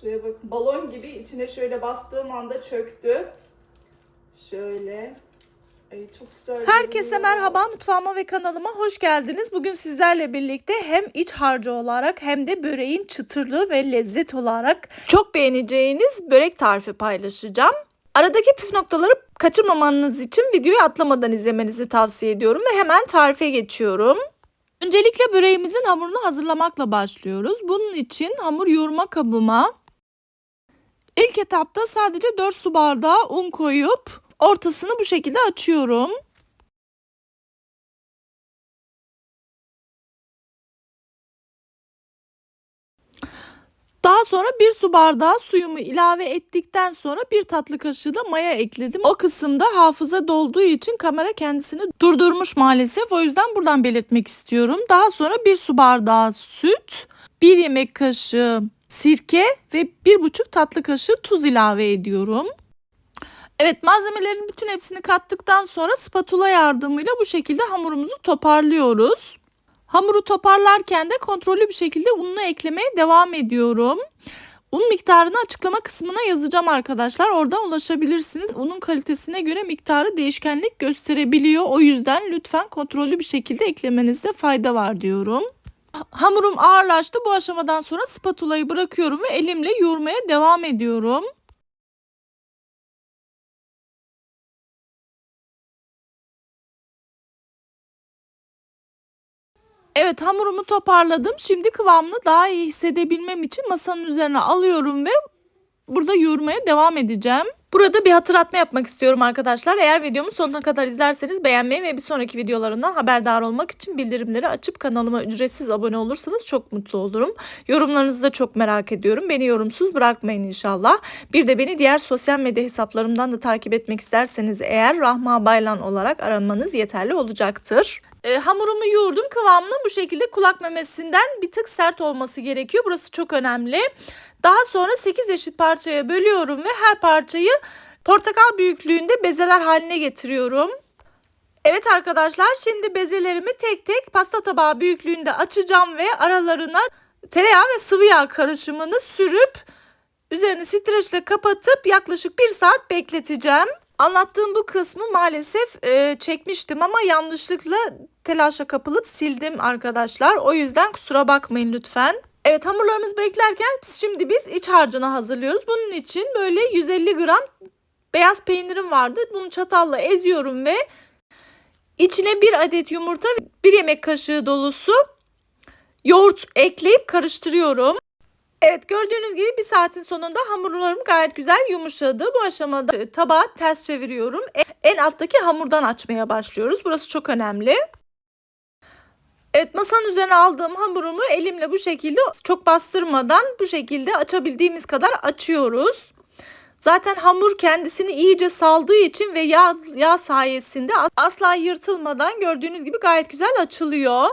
Şuraya bakın. Balon gibi içine şöyle bastığım anda çöktü. Şöyle. Ay çok güzel Herkese görünüyor. merhaba, mutfağıma ve kanalıma hoş geldiniz. Bugün sizlerle birlikte hem iç harcı olarak hem de böreğin çıtırlığı ve lezzet olarak çok beğeneceğiniz börek tarifi paylaşacağım. Aradaki püf noktaları kaçırmamanız için videoyu atlamadan izlemenizi tavsiye ediyorum ve hemen tarife geçiyorum. Öncelikle böreğimizin hamurunu hazırlamakla başlıyoruz. Bunun için hamur yoğurma kabıma ilk etapta sadece 4 su bardağı un koyup ortasını bu şekilde açıyorum. Daha sonra 1 su bardağı suyumu ilave ettikten sonra 1 tatlı kaşığı da maya ekledim. O kısımda hafıza dolduğu için kamera kendisini durdurmuş maalesef. O yüzden buradan belirtmek istiyorum. Daha sonra 1 su bardağı süt, 1 yemek kaşığı sirke ve 1,5 tatlı kaşığı tuz ilave ediyorum. Evet, malzemelerin bütün hepsini kattıktan sonra spatula yardımıyla bu şekilde hamurumuzu toparlıyoruz. Hamuru toparlarken de kontrollü bir şekilde ununu eklemeye devam ediyorum. Un miktarını açıklama kısmına yazacağım arkadaşlar. Oradan ulaşabilirsiniz. Unun kalitesine göre miktarı değişkenlik gösterebiliyor. O yüzden lütfen kontrollü bir şekilde eklemenizde fayda var diyorum. Hamurum ağırlaştı. Bu aşamadan sonra spatulayı bırakıyorum ve elimle yoğurmaya devam ediyorum. Evet, hamurumu toparladım. Şimdi kıvamını daha iyi hissedebilmem için masanın üzerine alıyorum ve burada yoğurmaya devam edeceğim. Burada bir hatırlatma yapmak istiyorum arkadaşlar. Eğer videomu sonuna kadar izlerseniz beğenmeyi ve bir sonraki videolarımdan haberdar olmak için bildirimleri açıp kanalıma ücretsiz abone olursanız çok mutlu olurum. Yorumlarınızı da çok merak ediyorum. Beni yorumsuz bırakmayın inşallah. Bir de beni diğer sosyal medya hesaplarımdan da takip etmek isterseniz eğer Rahma Baylan olarak aramanız yeterli olacaktır. Hamurumu yoğurdum. Kıvamının bu şekilde kulak memesinden bir tık sert olması gerekiyor. Burası çok önemli. Daha sonra 8 eşit parçaya bölüyorum ve her parçayı portakal büyüklüğünde bezeler haline getiriyorum. Evet arkadaşlar, şimdi bezelerimi tek tek pasta tabağı büyüklüğünde açacağım ve aralarına tereyağı ve sıvı yağ karışımını sürüp üzerini streçle kapatıp yaklaşık 1 saat bekleteceğim. Anlattığım bu kısmı maalesef çekmiştim ama yanlışlıkla telaşa kapılıp sildim arkadaşlar. O yüzden kusura bakmayın lütfen. Evet, hamurlarımız beklerken şimdi biz iç harcını hazırlıyoruz. Bunun için böyle 150 gram beyaz peynirim vardı. Bunu çatalla eziyorum ve içine 1 adet yumurta, 1 yemek kaşığı dolusu yoğurt ekleyip karıştırıyorum. Evet, gördüğünüz gibi 1 saatin sonunda hamurlarım gayet güzel yumuşadı. Bu aşamada tabağı ters çeviriyorum. En alttaki hamurdan açmaya başlıyoruz. Burası çok önemli. Evet, masanın üzerine aldığım hamurumu elimle bu şekilde çok bastırmadan bu şekilde açabildiğimiz kadar açıyoruz. Zaten hamur kendisini iyice saldığı için ve yağ sayesinde asla yırtılmadan gördüğünüz gibi gayet güzel açılıyor.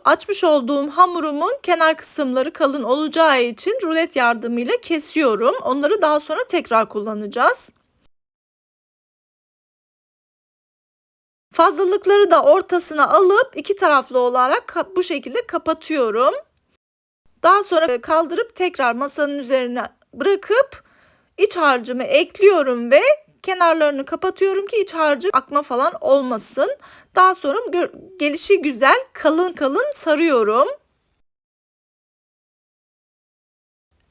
Açmış olduğum hamurumun kenar kısımları kalın olacağı için rulet yardımıyla kesiyorum. Onları daha sonra tekrar kullanacağız. Fazlalıkları da ortasına alıp iki taraflı olarak bu şekilde kapatıyorum. Daha sonra kaldırıp tekrar masanın üzerine bırakıp iç harcımı ekliyorum ve kenarlarını kapatıyorum ki iç harcı akma falan olmasın. Daha sonra gelişi güzel kalın kalın sarıyorum.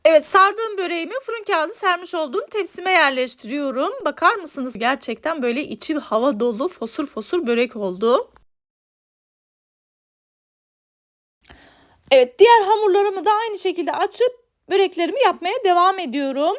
Evet, sardığım böreğimi fırın kağıdı sermiş olduğum tepsime yerleştiriyorum. Bakar mısınız? Gerçekten böyle içi hava dolu fosur fosur börek oldu. Evet, diğer hamurlarımı da aynı şekilde açıp böreklerimi yapmaya devam ediyorum.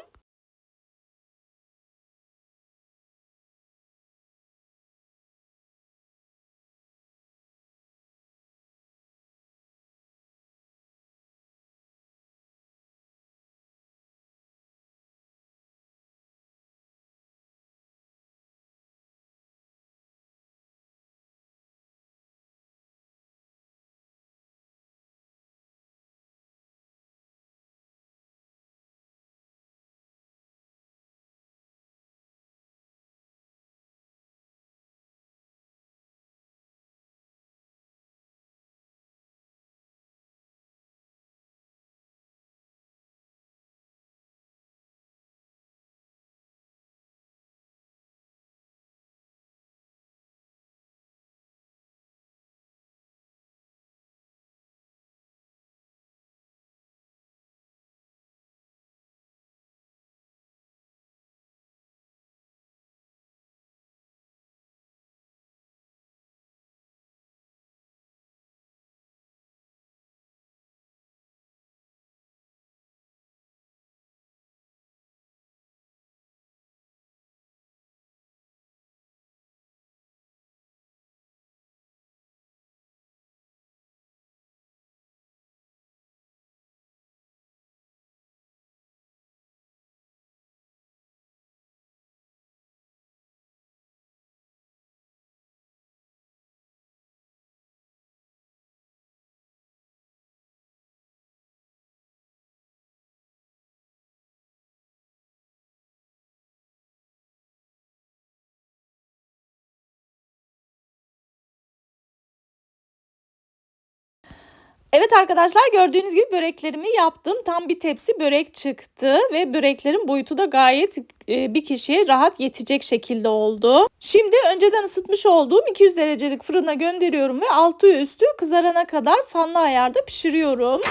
Evet arkadaşlar, gördüğünüz gibi böreklerimi yaptım. Tam bir tepsi börek çıktı ve böreklerin boyutu da gayet bir kişiye rahat yetecek şekilde oldu. Şimdi önceden ısıtmış olduğum 200 derecelik fırına gönderiyorum ve altı üstü kızarana kadar fanlı ayarda pişiriyorum.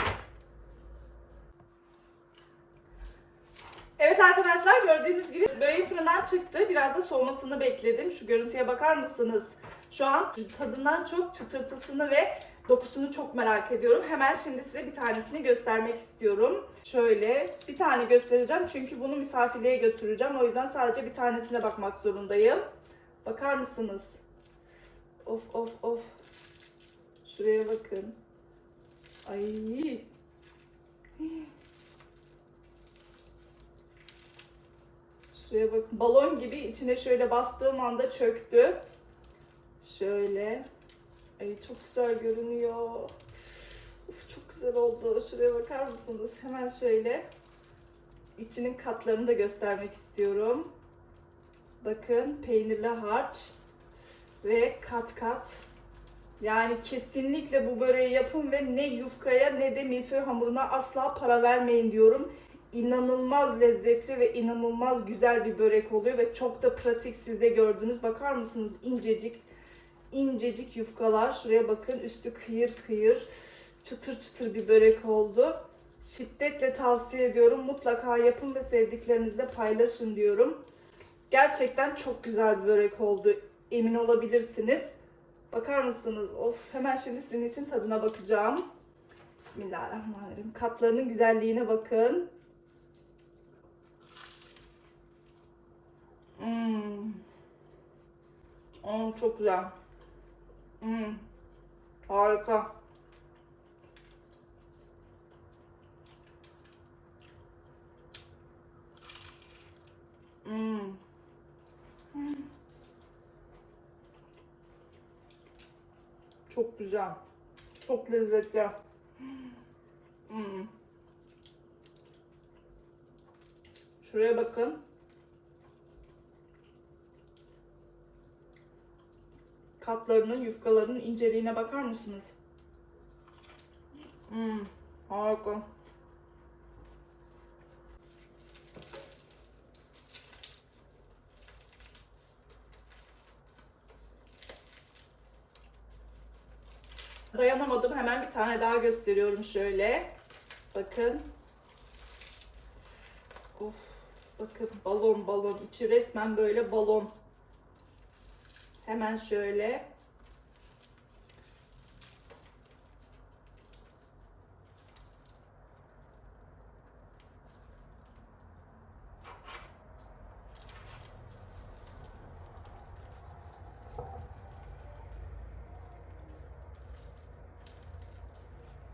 Evet arkadaşlar, gördüğünüz gibi böreğim fırından çıktı. Biraz da soğumasını bekledim. Şu görüntüye bakar mısınız? Şu an tadından çok çıtırtısını ve dokusunu çok merak ediyorum. Hemen şimdi size bir tanesini göstermek istiyorum. Şöyle bir tane göstereceğim çünkü bunu misafirliğe götüreceğim. O yüzden sadece bir tanesine bakmak zorundayım. Bakar mısınız? Of of of. Şuraya bakın. Ay. Şuraya bakın, balon gibi içine şöyle bastığım anda çöktü. Şöyle. Ay çok güzel görünüyor. Uf, çok güzel oldu. Şuraya bakar mısınız? Hemen şöyle içinin katlarını da göstermek istiyorum. Bakın, peynirli harç ve kat kat. Yani kesinlikle bu böreği yapın ve ne yufkaya ne de milföy hamuruna asla para vermeyin diyorum. İnanılmaz lezzetli ve inanılmaz güzel bir börek oluyor ve çok da pratik, siz de gördünüz. Bakar mısınız? İncecik incecik yufkalar. Şuraya bakın, üstü kıyır kıyır, çıtır çıtır bir börek oldu. Şiddetle tavsiye ediyorum. Mutlaka yapın ve sevdiklerinizle paylaşın diyorum. Gerçekten çok güzel bir börek oldu. Emin olabilirsiniz. Bakar mısınız? Of, hemen şimdi sizin için tadına bakacağım. Bismillahirrahmanirrahim. Katlarının güzelliğine bakın. Çok güzel. Harika. Çok güzel. Çok lezzetli. Şuraya bakın. Katlarının, yufkalarının inceliğine bakar mısınız? Harika. Dayanamadım. Hemen bir tane daha gösteriyorum şöyle. Bakın. Of. Bakın, balon balon. İçi resmen böyle balon. Hemen şöyle